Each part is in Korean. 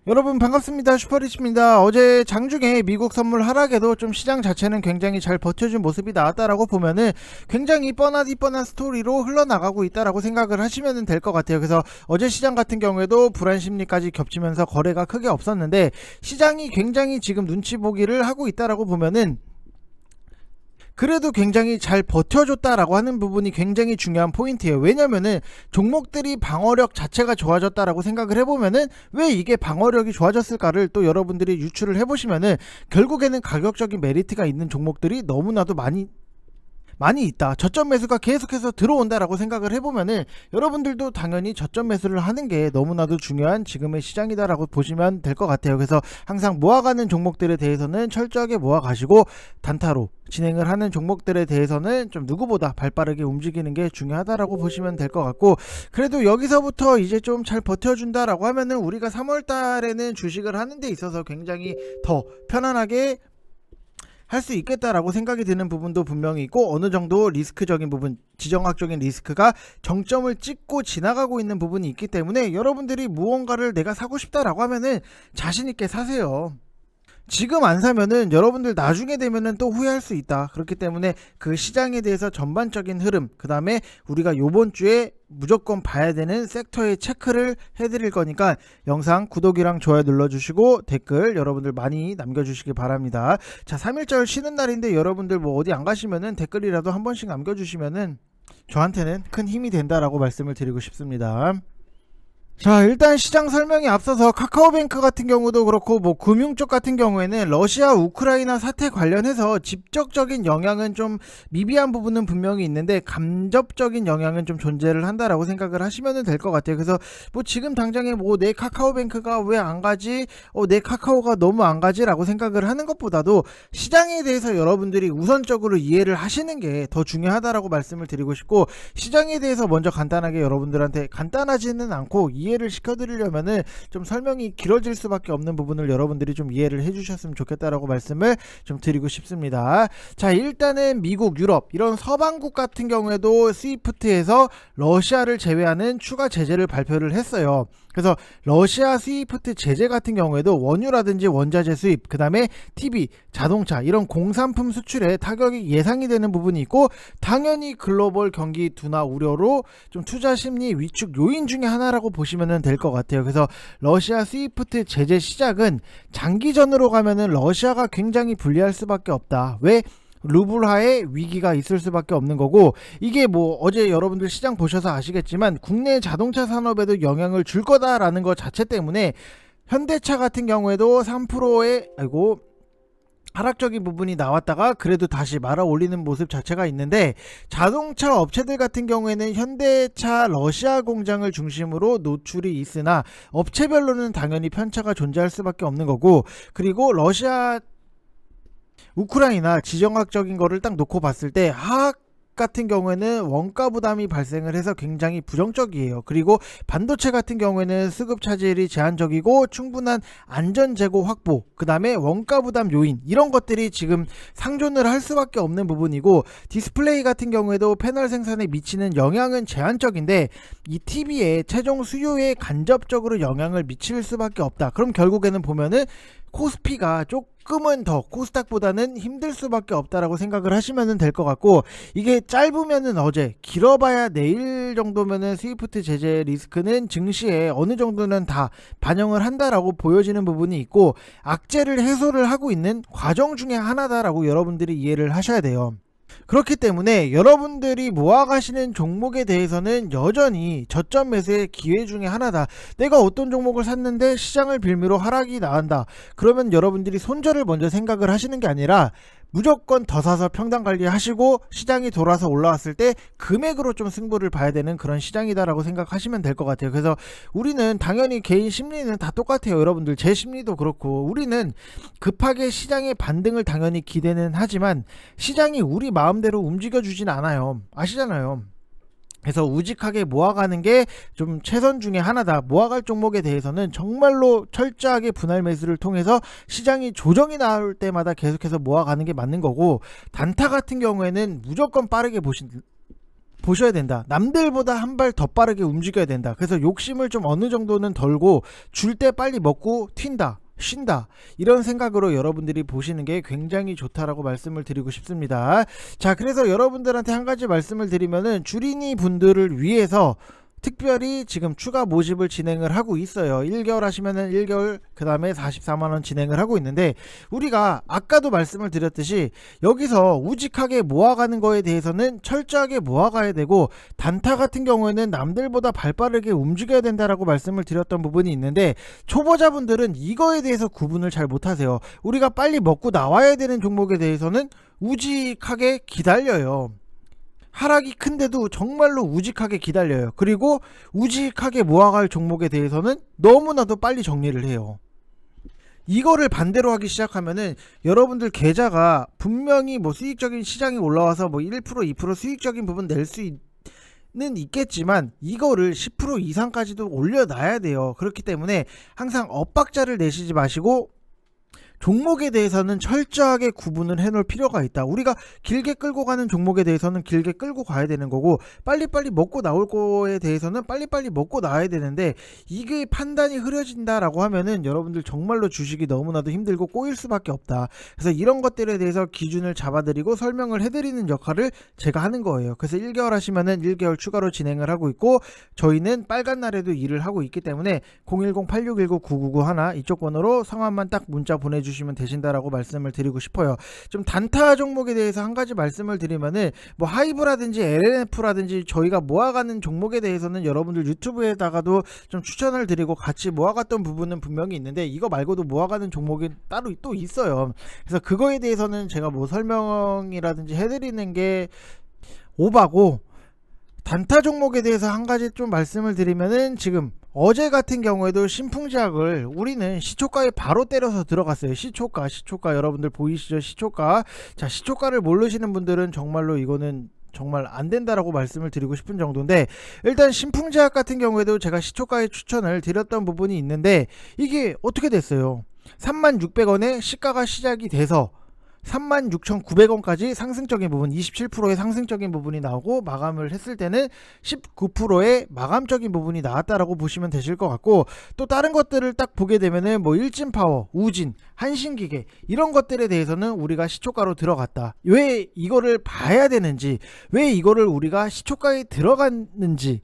여러분 반갑습니다. 슈퍼리치입니다. 어제 장중에 미국 선물 하락에도 좀 시장 자체는 굉장히 잘 버텨준 모습이 나왔다라고 보면은 굉장히 뻔한 스토리로 흘러나가고 있다라고 생각을 하시면 될 것 같아요. 그래서 어제 시장 같은 경우에도 불안 심리까지 겹치면서 거래가 크게 없었는데 시장이 굉장히 지금 눈치 보기를 하고 있다라고 보면은 그래도 굉장히 잘 버텨줬다라고 하는 부분이 굉장히 중요한 포인트예요. 왜냐면은 종목들이 방어력 자체가 좋아졌다라고 생각을 해보면은 왜 이게 방어력이 좋아졌을까를 또 여러분들이 유추를 해보시면은 결국에는 가격적인 메리트가 있는 종목들이 너무나도 많이 있다. 저점 매수가 계속해서 들어온다라고 생각을 해보면은 여러분들도 당연히 저점 매수를 하는 게 너무나도 중요한 지금의 시장이다라고 보시면 될 것 같아요. 그래서 항상 모아가는 종목들에 대해서는 철저하게 모아가시고 단타로 진행을 하는 종목들에 대해서는 좀 누구보다 발빠르게 움직이는 게 중요하다라고 보시면 될 것 같고, 그래도 여기서부터 이제 좀 잘 버텨준다라고 하면은 우리가 3월 달에는 주식을 하는 데 있어서 굉장히 더 편안하게 할 수 있겠다라고 생각이 드는 부분도 분명히 있고, 어느 정도 리스크적인 부분, 지정학적인 리스크가 정점을 찍고 지나가고 있는 부분이 있기 때문에 여러분들이 무언가를 내가 사고 싶다라고 하면은 자신 있게 사세요. 지금 안 사면은 여러분들 나중에 되면은 또 후회할 수 있다. 그렇기 때문에 그 시장에 대해서 전반적인 흐름, 그 다음에 우리가 요번 주에 무조건 봐야 되는 섹터의 체크를 해드릴 거니까 영상 구독이랑 좋아요 눌러주시고 댓글 여러분들 많이 남겨주시기 바랍니다. 자, 3일절 쉬는 날인데 여러분들 뭐 어디 안 가시면은 댓글이라도 한 번씩 남겨주시면은 저한테는 큰 힘이 된다라고 말씀을 드리고 싶습니다. 자, 일단 시장 설명에 앞서서 카카오뱅크 같은 경우도 그렇고 뭐 금융 쪽 같은 경우에는 러시아 우크라이나 사태 관련해서 직접적인 영향은 좀 미비한 부분은 분명히 있는데 간접적인 영향은 좀 존재를 한다라고 생각을 하시면 될 것 같아요. 그래서 뭐 지금 당장에 뭐 내 카카오뱅크가 왜 안 가지, 내 카카오가 너무 안 가지라고 생각을 하는 것보다도 시장에 대해서 여러분들이 우선적으로 이해를 하시는 게 더 중요하다라고 말씀을 드리고 싶고, 시장에 대해서 먼저 간단하게 여러분들한테 간단하지는 않고 이해를 시켜드리려면은 좀 설명이 길어질 수밖에 없는 부분을 여러분들이 좀 이해를 해주셨으면 좋겠다라고 말씀을 좀 드리고 싶습니다. 자, 일단은 미국, 유럽 이런 서방국 같은 경우에도 스위프트에서 러시아를 제외하는 추가 제재를 발표를 했어요. 그래서 러시아 스위프트 제재 같은 경우에도 원유라든지 원자재 수입, 그 다음에 TV, 자동차 이런 공산품 수출에 타격이 예상이 되는 부분이 있고, 당연히 글로벌 경기 둔화 우려로 좀 투자 심리 위축 요인 중에 하나라고 보시면 될 것 같아요. 그래서 러시아 스위프트 제재 시작은 장기전으로 가면은 러시아가 굉장히 불리할 수밖에 없다. 왜? 루블화의 위기가 있을 수밖에 없는 거고, 이게 뭐 어제 여러분들 시장 보셔서 아시겠지만 국내 자동차 산업에도 영향을 줄 거다라는 것 자체 때문에 현대차 같은 경우에도 3%의 하락적인 부분이 나왔다가 그래도 다시 말아 올리는 모습 자체가 있는데, 자동차 업체들 같은 경우에는 현대차 러시아 공장을 중심으로 노출이 있으나 업체별로는 당연히 편차가 존재할 수밖에 없는 거고, 그리고 러시아 우크라이나 지정학적인 거를 딱 놓고 봤을 때 하악 같은 경우에는 원가 부담이 발생을 해서 굉장히 부정적이에요. 그리고 반도체 같은 경우에는 수급 차질이 제한적이고 충분한 안전 재고 확보, 그 다음에 원가 부담 요인 이런 것들이 지금 상존을 할 수밖에 없는 부분이고, 디스플레이 같은 경우에도 패널 생산에 미치는 영향은 제한적인데 이 TV의 최종 수요에 간접적으로 영향을 미칠 수밖에 없다. 그럼 결국에는 보면은 코스피가 조금은 더 코스닥보다는 힘들 수밖에 없다라고 생각을 하시면 될 것 같고, 이게 짧으면은 어제, 길어봐야 내일 정도면은 스위프트 제재 리스크는 증시에 어느 정도는 다 반영을 한다라고 보여지는 부분이 있고, 악재를 해소를 하고 있는 과정 중에 하나다라고 여러분들이 이해를 하셔야 돼요. 그렇기 때문에 여러분들이 모아가시는 종목에 대해서는 여전히 저점 매수의 기회 중에 하나다. 내가 어떤 종목을 샀는데 시장을 빌미로 하락이 나온다. 그러면 여러분들이 손절을 먼저 생각을 하시는 게 아니라 무조건 더 사서 평단 관리하시고 시장이 돌아서 올라왔을 때 금액으로 좀 승부를 봐야 되는 그런 시장이다라고 생각하시면 될 것 같아요. 그래서 우리는 당연히 개인 심리는 다 똑같아요. 여러분들 제 심리도 그렇고, 우리는 급하게 시장의 반등을 당연히 기대는 하지만 시장이 우리 마음대로 움직여주진 않아요. 아시잖아요. 그래서 우직하게 모아가는 게 좀 최선 중에 하나다. 모아갈 종목에 대해서는 정말로 철저하게 분할 매수를 통해서 시장이 조정이 나올 때마다 계속해서 모아가는 게 맞는 거고, 단타 같은 경우에는 무조건 빠르게 보셔야 된다. 남들보다 한 발 더 빠르게 움직여야 된다. 그래서 욕심을 좀 어느 정도는 덜고 줄 때 빨리 먹고 튄다. 쉰다. 이런 생각으로 여러분들이 보시는 게 굉장히 좋다라고 말씀을 드리고 싶습니다. 자, 그래서 여러분들한테 한 가지 말씀을 드리면은 주린이 분들을 위해서 특별히 지금 추가 모집을 진행을 하고 있어요. 1개월 하시면은 1개월, 그 다음에 44만원 진행을 하고 있는데, 우리가 아까도 말씀을 드렸듯이 여기서 우직하게 모아가는 거에 대해서는 철저하게 모아가야 되고, 단타 같은 경우에는 남들보다 발빠르게 움직여야 된다라고 말씀을 드렸던 부분이 있는데, 초보자분들은 이거에 대해서 구분을 잘 못하세요. 우리가 빨리 먹고 나와야 되는 종목에 대해서는 우직하게 기다려요. 하락이 큰데도 정말로 우직하게 기다려요. 그리고 우직하게 모아갈 종목에 대해서는 너무나도 빨리 정리를 해요. 이거를 반대로 하기 시작하면은 여러분들 계좌가 분명히 뭐 수익적인 시장이 올라와서 뭐 1% 2% 수익적인 부분 낼 수 는 있겠지만 이거를 10% 이상까지도 올려놔야 돼요. 그렇기 때문에 항상 엇박자를 내시지 마시고 종목에 대해서는 철저하게 구분을 해놓을 필요가 있다. 우리가 길게 끌고 가는 종목에 대해서는 길게 끌고 가야 되는 거고, 빨리빨리 먹고 나올 거에 대해서는 빨리빨리 먹고 나와야 되는데, 이게 판단이 흐려진다라고 하면은 여러분들 정말로 주식이 너무나도 힘들고 꼬일 수밖에 없다. 그래서 이런 것들에 대해서 기준을 잡아드리고 설명을 해드리는 역할을 제가 하는 거예요. 그래서 1개월 하시면은 1개월 추가로 진행을 하고 있고, 저희는 빨간 날에도 일을 하고 있기 때문에 010-8619-9991 이쪽 번호로 성함만 딱 문자 보내주시면 되신다라고 말씀을 드리고 싶어요. 좀 단타 종목에 대해서 한 가지 말씀을 드리면은, 뭐 하이브라든지 LNF라든지 저희가 모아가는 종목에 대해서는 여러분들 유튜브에다가도 좀 추천을 드리고 같이 모아갔던 부분은 분명히 있는데, 이거 말고도 모아가는 종목이 따로 또 있어요. 그래서 그거에 대해서는 제가 뭐 설명이라든지 해드리는 게 오바고, 단타 종목에 대해서 한 가지 좀 말씀을 드리면은, 지금 어제 같은 경우에도 신풍제약을 우리는 시초가에 바로 때려서 들어갔어요. 시초가 여러분들 보이시죠? 시초가. 자, 시초가를 모르시는 분들은 정말로 이거는 정말 안 된다라고 말씀을 드리고 싶은 정도인데, 일단 신풍제약 같은 경우에도 제가 시초가에 추천을 드렸던 부분이 있는데, 이게 어떻게 됐어요? 36,600원에 시가가 시작이 돼서 36,900원까지 상승적인 부분, 27%의 상승적인 부분이 나오고, 마감을 했을 때는 19%의 마감적인 부분이 나왔다라고 보시면 되실 것 같고, 또 다른 것들을 딱 보게 되면은 뭐 일진파워, 우진, 한신기계 이런 것들에 대해서는 우리가 시초가로 들어갔다. 왜 이거를 봐야 되는지, 왜 이거를 우리가 시초가에 들어갔는지,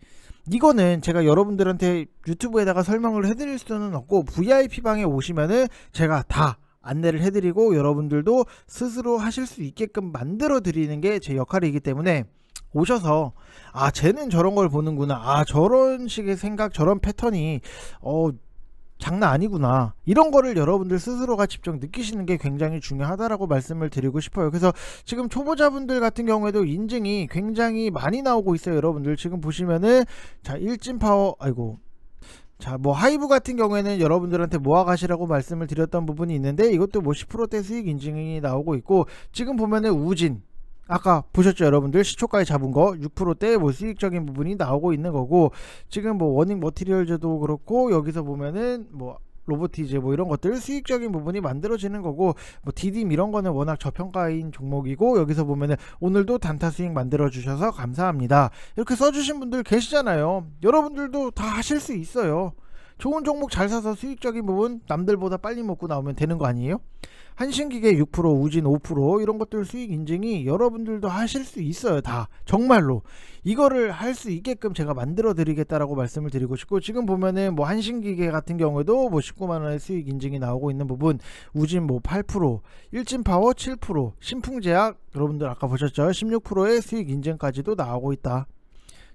이거는 제가 여러분들한테 유튜브에다가 설명을 해드릴 수는 없고, VIP방에 오시면은 제가 다 안내를 해드리고 여러분들도 스스로 하실 수 있게끔 만들어 드리는 게 제 역할이기 때문에, 오셔서 아, 쟤는 저런 걸 보는구나, 아, 저런 식의 생각, 저런 패턴이 장난 아니구나, 이런 거를 여러분들 스스로가 직접 느끼시는 게 굉장히 중요하다라고 말씀을 드리고 싶어요. 그래서 지금 초보자분들 같은 경우에도 인증이 굉장히 많이 나오고 있어요. 여러분들 지금 보시면은, 자, 일진파워, 자, 뭐 하이브 같은 경우에는 여러분들한테 모아가시라고 말씀을 드렸던 부분이 있는데, 이것도 뭐 10%대 수익 인증이 나오고 있고, 지금 보면은 우진, 아까 보셨죠 여러분들? 시초가에 잡은 거 6%대 뭐 수익적인 부분이 나오고 있는 거고, 지금 뭐 워닝 머티리얼즈도 그렇고, 여기서 보면은 뭐 로보티즈 뭐 이런 것들 수익적인 부분이 만들어지는 거고, 뭐 디딤 이런 거는 워낙 저평가인 종목이고, 여기서 보면은 오늘도 단타 수익 만들어 주셔서 감사합니다 이렇게 써주신 분들 계시잖아요. 여러분들도 다 하실 수 있어요. 좋은 종목 잘 사서 수익적인 부분 남들보다 빨리 먹고 나오면 되는 거 아니에요? 한신기계 6%, 우진 5% 이런 것들 수익 인증이 여러분들도 하실 수 있어요. 다 정말로 이거를 할 수 있게끔 제가 만들어 드리겠다라고 말씀을 드리고 싶고, 지금 보면은 뭐 한신기계 같은 경우에도 뭐 19만원의 수익 인증이 나오고 있는 부분, 우진 뭐 8%, 일진파워 7%, 신풍제약 여러분들 아까 보셨죠? 16%의 수익 인증까지도 나오고 있다.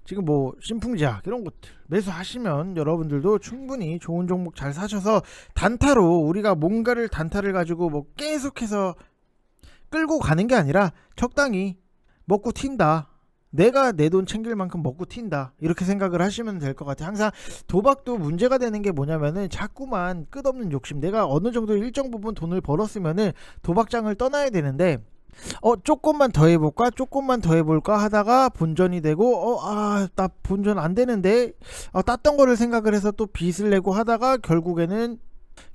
지금 뭐 신풍제약 이런 것들 매수하시면 여러분들도 충분히 좋은 종목 잘 사셔서, 단타로 우리가 뭔가를 단타를 가지고 뭐 계속해서 끌고 가는 게 아니라 적당히 먹고 튄다, 내가 내 돈 챙길 만큼 먹고 튄다, 이렇게 생각을 하시면 될 것 같아요. 항상 도박도 문제가 되는 게 뭐냐면은 자꾸만 끝없는 욕심, 내가 어느 정도 일정 부분 돈을 벌었으면은 도박장을 떠나야 되는데, 조금만 더 해볼까, 조금만 더 해볼까 하다가 본전이 되고, 나 본전 안 되는데, 땄던 거를 생각을 해서 또 빚을 내고 하다가 결국에는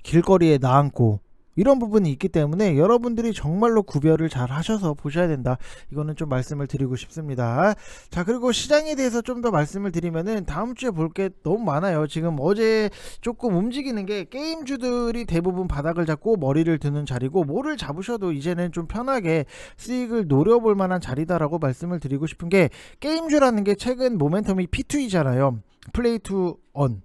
길거리에 나앉고, 이런 부분이 있기 때문에 여러분들이 정말로 구별을 잘 하셔서 보셔야 된다. 이거는 좀 말씀을 드리고 싶습니다. 자, 그리고 시장에 대해서 좀 더 말씀을 드리면은 다음 주에 볼 게 너무 많아요. 지금 어제 조금 움직이는 게 게임주들이 대부분 바닥을 잡고 머리를 드는 자리고, 뭐를 잡으셔도 이제는 좀 편하게 수익을 노려볼 만한 자리다라고 말씀을 드리고 싶은 게, 게임주라는 게 최근 모멘텀이 P2이잖아요. 플레이 투 언.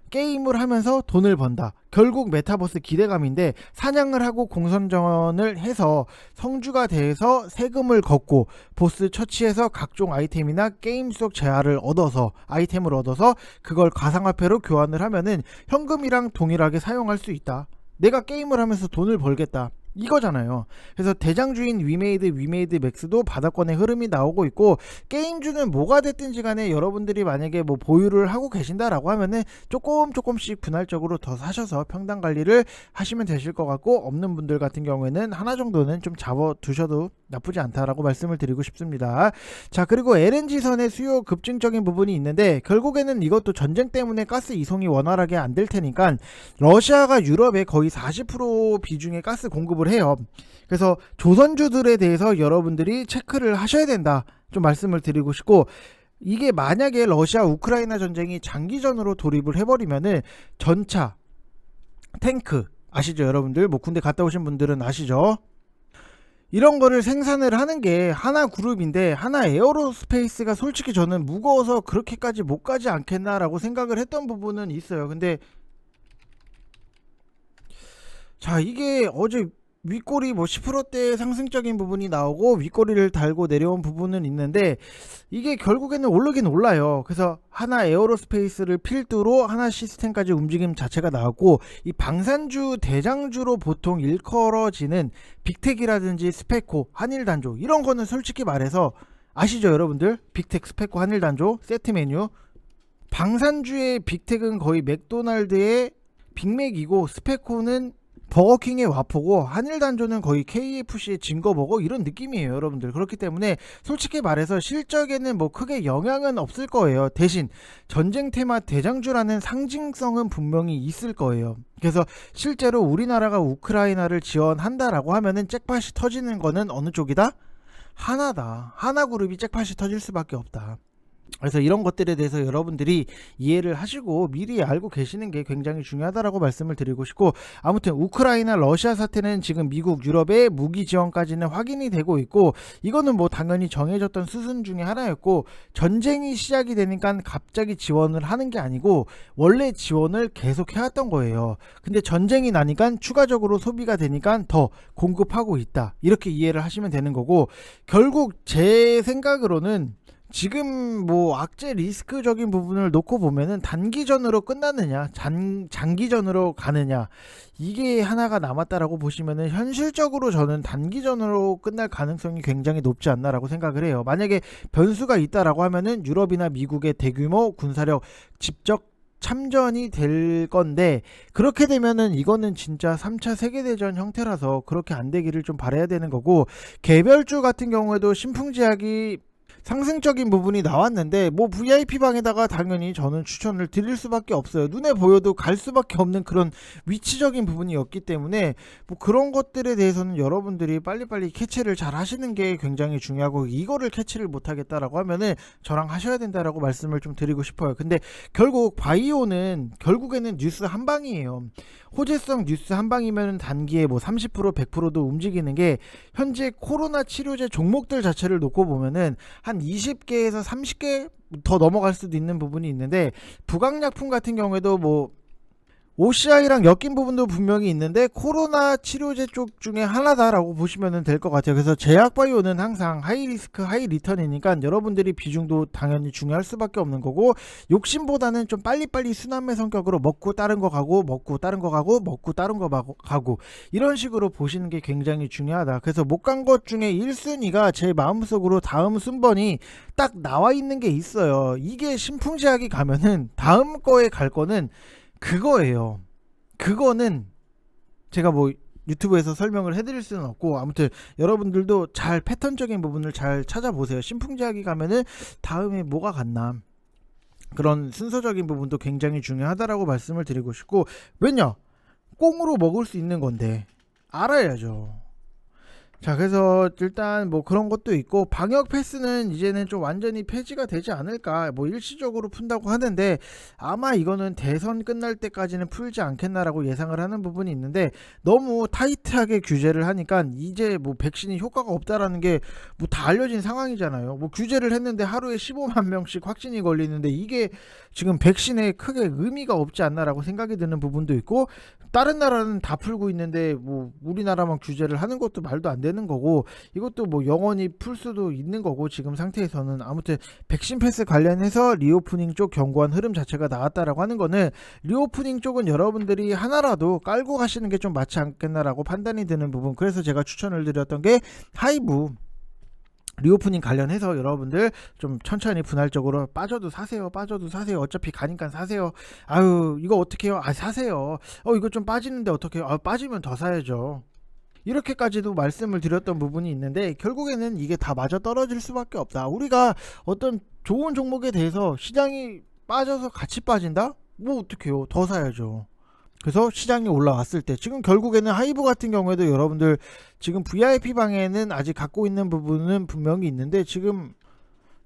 게임을 하면서 돈을 번다. 결국 메타버스 기대감인데, 사냥을 하고 공선전을 해서 성주가 돼서 세금을 걷고 보스 처치해서 각종 아이템이나 게임 속 재화를 얻어서, 아이템을 얻어서 그걸 가상화폐로 교환을 하면은 현금이랑 동일하게 사용할 수 있다. 내가 게임을 하면서 돈을 벌겠다, 이거잖아요. 그래서 대장주인 위메이드 맥스도 바닥권의 흐름이 나오고 있고, 게임주는 뭐가 됐든지 간에 여러분들이 만약에 뭐 보유를 하고 계신다라고 하면은 조금씩 분할적으로 더 사셔서 평단 관리를 하시면 되실 것 같고, 없는 분들 같은 경우에는 하나 정도는 좀 잡아 두셔도 나쁘지 않다라고 말씀을 드리고 싶습니다. 자, 그리고 LNG선의 수요 급증적인 부분이 있는데, 결국에는 이것도 전쟁 때문에 가스 이송이 원활하게 안 될 테니까 러시아가 유럽에 거의 40% 비중의 가스 공급을 해요. 그래서 조선주들에 대해서 여러분들이 체크를 하셔야 된다, 좀 말씀을 드리고 싶고, 이게 만약에 러시아 우크라이나 전쟁이 장기전으로 돌입을 해버리면은 전차, 탱크 아시죠 여러분들? 뭐 군대 갔다 오신 분들은 아시죠? 이런 거를 생산을 하는 게 하나 그룹인데, 하나 에어로스페이스가 솔직히 저는 무거워서 그렇게까지 못 가지 않겠나라고 생각을 했던 부분은 있어요. 근데 자, 이게 어제 윗꼬리 뭐 10%대 상승적인 부분이 나오고 윗꼬리를 달고 내려온 부분은 있는데, 이게 결국에는 오르긴 올라요. 그래서 하나 에어로스페이스를 필두로 하나 시스템까지 움직임 자체가 나왔고, 이 방산주 대장주로 보통 일컬어지는 빅텍이라든지 스페코, 한일단조, 이런 거는 솔직히 말해서 아시죠 여러분들? 빅텍, 스페코, 한일단조 세트 메뉴. 방산주의 빅텍은 거의 맥도날드의 빅맥이고, 스페코는 버거킹의 와포고, 한일단조는 거의 KFC의 징거버거, 이런 느낌이에요 여러분들. 그렇기 때문에 솔직히 말해서 실적에는 뭐 크게 영향은 없을 거예요. 대신 전쟁 테마 대장주라는 상징성은 분명히 있을 거예요. 그래서 실제로 우리나라가 우크라이나를 지원한다라고 하면은 잭팟이 터지는 거는 어느 쪽이다? 하나다. 하나그룹이 잭팟이 터질 수밖에 없다. 그래서 이런 것들에 대해서 여러분들이 이해를 하시고 미리 알고 계시는 게 굉장히 중요하다라고 말씀을 드리고 싶고, 아무튼 우크라이나 러시아 사태는 지금 미국 유럽의 무기 지원까지는 확인이 되고 있고, 이거는 뭐 당연히 정해졌던 수순 중에 하나였고, 전쟁이 시작이 되니까 갑자기 지원을 하는 게 아니고 원래 지원을 계속 해왔던 거예요. 근데 전쟁이 나니까 추가적으로 소비가 되니까 더 공급하고 있다, 이렇게 이해를 하시면 되는 거고, 결국 제 생각으로는 지금 뭐 악재 리스크적인 부분을 놓고 보면은 단기전으로 끝나느냐 장기전으로 가느냐, 이게 하나가 남았다라고 보시면은 현실적으로 저는 단기전으로 끝날 가능성이 굉장히 높지 않나라고 생각을 해요. 만약에 변수가 있다라고 하면은 유럽이나 미국의 대규모 군사력 직접 참전이 될 건데, 그렇게 되면은 이거는 진짜 3차 세계대전 형태라서 그렇게 안 되기를 좀 바라야 되는 거고, 개별주 같은 경우에도 신풍제약이 상승적인 부분이 나왔는데, 뭐 VIP 방에다가 당연히 저는 추천을 드릴 수밖에 없어요. 눈에 보여도 갈 수밖에 없는 그런 위치적인 부분이었기 때문에, 뭐 그런 것들에 대해서는 여러분들이 빨리빨리 캐치를 잘 하시는 게 굉장히 중요하고, 이거를 캐치를 못 하겠다라고 하면은 저랑 하셔야 된다라고 말씀을 좀 드리고 싶어요. 근데 결국 바이오는 결국에는 뉴스 한 방이에요. 호재성 뉴스 한 방이면 단기에 뭐 30% 100%도 움직이는 게, 현재 코로나 치료제 종목들 자체를 놓고 보면은 한 20개에서 30개 더 넘어갈 수도 있는 부분이 있는데, 부강약품 같은 경우에도 뭐 OCI랑 엮인 부분도 분명히 있는데 코로나 치료제 쪽 중에 하나다라고 보시면 될 것 같아요. 그래서 제약바이오는 항상 하이 리스크 하이 리턴이니까 여러분들이 비중도 당연히 중요할 수밖에 없는 거고, 욕심보다는 좀 빨리빨리 순환매 성격으로 먹고 다른 거 가고, 먹고 다른 거 가고, 먹고 다른 거 가고, 이런 식으로 보시는 게 굉장히 중요하다. 그래서 못 간 것 중에 1순위가 제 마음속으로 다음 순번이 딱 나와 있는 게 있어요. 이게 신풍제약이 가면은 다음 거에 갈 거는 그거예요. 그거는 제가 뭐 유튜브에서 설명을 해드릴 수는 없고, 아무튼 여러분들도 잘 패턴적인 부분을 잘 찾아보세요. 신풍제약이 가면은 다음에 뭐가 갔나, 그런 순서적인 부분도 굉장히 중요하다라고 말씀을 드리고 싶고, 왜냐? 꽁으로 먹을 수 있는 건데 알아야죠. 자, 그래서 일단 뭐 그런 것도 있고, 방역 패스는 이제는 좀 완전히 폐지가 되지 않을까, 뭐 일시적으로 푼다고 하는데 아마 이거는 대선 끝날 때까지는 풀지 않겠나라고 예상을 하는 부분이 있는데, 너무 타이트하게 규제를 하니까 이제 뭐 백신이 효과가 없다라는 게 뭐 다 알려진 상황이잖아요. 뭐 규제를 했는데 하루에 15만 명씩 확진이 걸리는데 이게 지금 백신에 크게 의미가 없지 않나라고 생각이 드는 부분도 있고, 다른 나라는 다 풀고 있는데 뭐 우리나라만 규제를 하는 것도 말도 안 되는 거고, 이것도 뭐 영원히 풀 수도 있는 거고, 지금 상태에서는. 아무튼 백신 패스 관련해서 리오프닝 쪽 견고한 흐름 자체가 나왔다라고 하는 거는, 리오프닝 쪽은 여러분들이 하나라도 깔고 가시는 게 좀 맞지 않겠나라고 판단이 드는 부분. 그래서 제가 추천을 드렸던 게 하이브 리오프닝 관련해서 여러분들 좀 천천히 분할적으로 빠져도 사세요, 빠져도 사세요, 어차피 가니까 사세요, 아유 이거 어떻게 해요, 아 사세요, 이거 좀 빠지는데 어떻게 해요, 아 빠지면 더 사야죠, 이렇게까지도 말씀을 드렸던 부분이 있는데, 결국에는 이게 다 맞아 떨어질 수밖에 없다. 우리가 어떤 좋은 종목에 대해서 시장이 빠져서 같이 빠진다? 뭐 어떡해요, 더 사야죠. 그래서 시장이 올라왔을 때, 지금 결국에는 하이브 같은 경우에도 여러분들 지금 VIP 방에는 아직 갖고 있는 부분은 분명히 있는데, 지금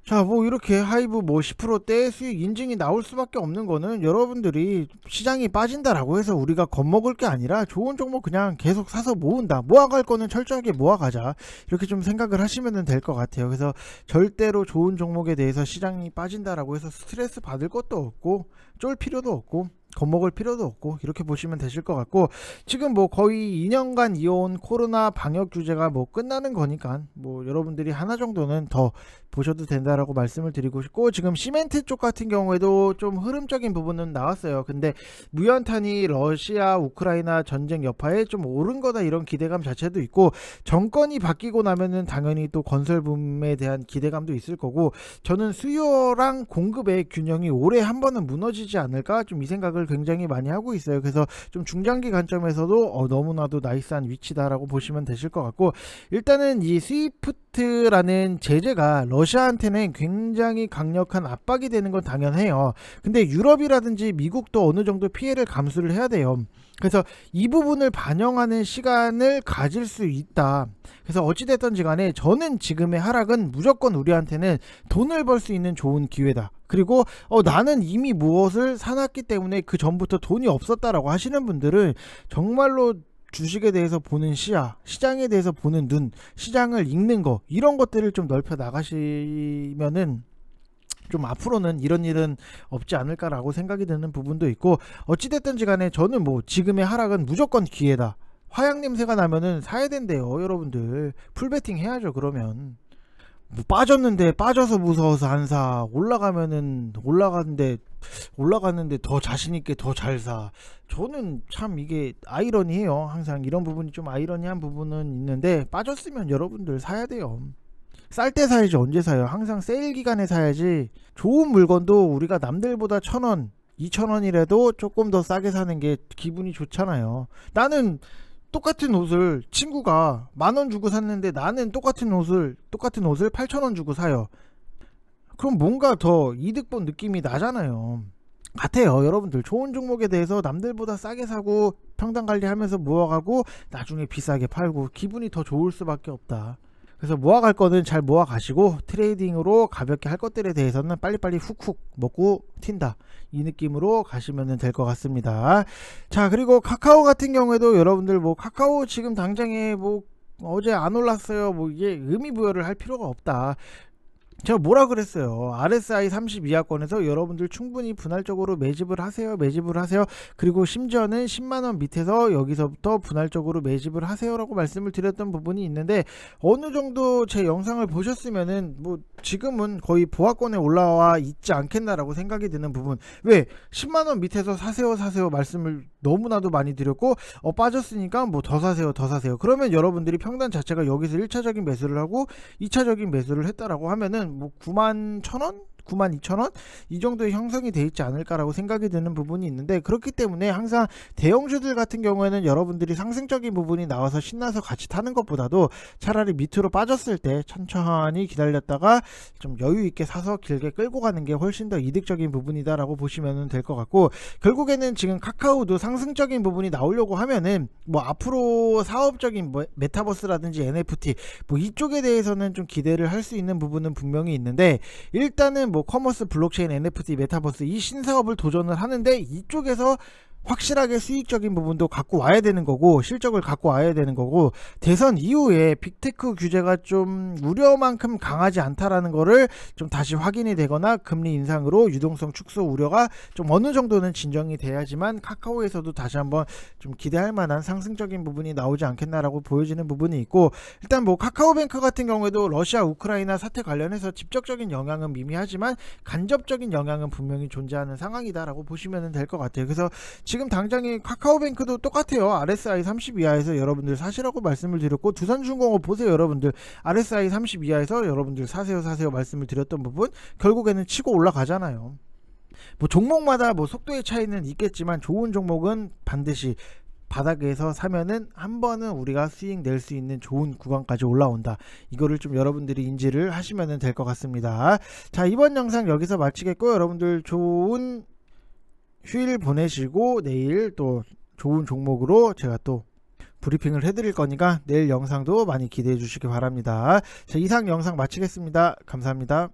자 뭐 이렇게 하이브 뭐 10%대 수익 인증이 나올 수밖에 없는 거는, 여러분들이 시장이 빠진다라고 해서 우리가 겁먹을 게 아니라 좋은 종목 그냥 계속 사서 모은다, 모아갈 거는 철저하게 모아가자, 이렇게 좀 생각을 하시면 될 것 같아요. 그래서 절대로 좋은 종목에 대해서 시장이 빠진다라고 해서 스트레스 받을 것도 없고 쫄 필요도 없고 겁먹을 필요도 없고, 이렇게 보시면 되실 것 같고, 지금 뭐 거의 2년간 이어온 코로나 방역 규제가 뭐 끝나는 거니까 뭐 여러분들이 하나 정도는 더 보셔도 된다라고 말씀을 드리고 싶고, 지금 시멘트 쪽 같은 경우에도 좀 흐름적인 부분은 나왔어요. 근데 무연탄이 러시아 우크라이나 전쟁 여파에 좀 오른 거다, 이런 기대감 자체도 있고, 정권이 바뀌고 나면은 당연히 또 건설붐에 대한 기대감도 있을 거고, 저는 수요랑 공급의 균형이 올해 한 번은 무너지지 않을까, 좀 이 생각을 굉장히 많이 하고 있어요. 그래서 좀 중장기 관점에서도 너무나도 나이스한 위치다라고 보시면 되실 것 같고, 일단은 이 스위프트라는 제재가 러시아한테는 굉장히 강력한 압박이 되는 건 당연해요. 근데 유럽이라든지 미국도 어느 정도 피해를 감수를 해야 돼요. 그래서 이 부분을 반영하는 시간을 가질 수 있다. 그래서 어찌됐든지 간에 저는 지금의 하락은 무조건 우리한테는 돈을 벌 수 있는 좋은 기회다. 그리고 나는 이미 무엇을 사놨기 때문에 그 전부터 돈이 없었다라고 하시는 분들은 정말로 주식에 대해서 보는 시야, 시장에 대해서 보는 눈, 시장을 읽는 거, 이런 것들을 좀 넓혀 나가시면은 좀 앞으로는 이런 일은 없지 않을까라고 생각이 드는 부분도 있고, 어찌됐든지 간에 저는 뭐 지금의 하락은 무조건 기회다. 화약 냄새가 나면은 사야 된대요, 여러분들. 풀베팅 해야죠. 그러면 뭐 빠졌는데 빠져서 무서워서 안 사, 올라가면은 올라갔는데 더 자신있게 더 잘 사. 저는 참 이게 아이러니해요. 항상 이런 부분이 좀 아이러니한 부분은 있는데, 빠졌으면 여러분들 사야 돼요. 쌀 때 사야지 언제 사요? 항상 세일 기간에 사야지. 좋은 물건도 우리가 남들보다 1,000원 2,000원이라도 조금 더 싸게 사는 게 기분이 좋잖아요. 나는 똑같은 옷을 친구가 10,000원 주고 샀는데 나는 똑같은 옷을 8,000원 주고 사요. 그럼 뭔가 더 이득 본 느낌이 나잖아요. 같아요. 여러분들 좋은 종목에 대해서 남들보다 싸게 사고 평단 관리하면서 모아가고 나중에 비싸게 팔고 기분이 더 좋을 수밖에 없다. 그래서 모아갈 거는 잘 모아가시고, 트레이딩으로 가볍게 할 것들에 대해서는 빨리빨리 훅훅 먹고 튄다, 이 느낌으로 가시면 될 것 같습니다. 자, 그리고 카카오 같은 경우에도 여러분들 뭐 카카오 지금 당장에 뭐 어제 안 올랐어요, 뭐 이게 의미 부여를 할 필요가 없다. 제가 뭐라 그랬어요? RSI 30 이하권에서 여러분들 충분히 분할적으로 매집을 하세요. 그리고 심지어는 10만원 밑에서 여기서부터 분할적으로 매집을 하세요 라고 말씀을 드렸던 부분이 있는데, 어느 정도 제 영상을 보셨으면은 뭐 지금은 거의 보합권에 올라와 있지 않겠나라고 생각이 드는 부분. 왜 10만원 밑에서 사세요 말씀을 너무나도 많이 드렸고, 빠졌으니까 뭐 더 사세요. 그러면 여러분들이 평단 자체가 여기서 1차적인 매수를 하고 2차적인 매수를 했다라고 하면은 뭐 91,000원 92,000원 이 정도의 형성이 돼 있지 않을까라고 생각이 드는 부분이 있는데, 그렇기 때문에 항상 대형주들 같은 경우에는 여러분들이 상승적인 부분이 나와서 신나서 같이 타는 것보다도 차라리 밑으로 빠졌을 때 천천히 기다렸다가 좀 여유 있게 사서 길게 끌고 가는 게 훨씬 더 이득적인 부분이다라고 보시면 될 것 같고, 결국에는 지금 카카오도 상승적인 부분이 나오려고 하면은 뭐 앞으로 사업적인 뭐 메타버스라든지 NFT 뭐 이쪽에 대해서는 좀 기대를 할 수 있는 부분은 분명히 있는데, 일단은 뭐 커머스, 블록체인, NFT, 메타버스 이 신사업을 도전을 하는데 이쪽에서 확실하게 수익적인 부분도 갖고 와야 되는 거고, 실적을 갖고 와야 되는 거고, 대선 이후에 빅테크 규제가 좀 우려만큼 강하지 않다라는 거를 좀 다시 확인이 되거나 금리 인상으로 유동성 축소 우려가 좀 어느 정도는 진정이 돼야지만 카카오에서도 다시 한번 좀 기대할 만한 상승적인 부분이 나오지 않겠나라고 보여지는 부분이 있고, 일단 뭐 카카오뱅크 같은 경우에도 러시아 우크라이나 사태 관련해서 직접적인 영향은 미미하지만 간접적인 영향은 분명히 존재하는 상황이다라고 보시면 될 것 같아요. 그래서 지금 당장에 카카오뱅크도 똑같아요. RSI 30 이하에서 여러분들 사시라고 말씀을 드렸고, 두산중공업 보세요. 여러분들 RSI 30 이하에서 여러분들 사세요 말씀을 드렸던 부분 결국에는 치고 올라가잖아요. 뭐 종목마다 뭐 속도의 차이는 있겠지만 좋은 종목은 반드시 바닥에서 사면은 한 번은 우리가 수익 낼 수 있는 좋은 구간까지 올라온다. 이거를 좀 여러분들이 인지를 하시면 될 것 같습니다. 자, 이번 영상 여기서 마치겠고요. 여러분들 좋은 휴일 보내시고 내일 또 좋은 종목으로 제가 또 브리핑을 해드릴 거니까 내일 영상도 많이 기대해 주시기 바랍니다. 자, 이상 영상 마치겠습니다. 감사합니다.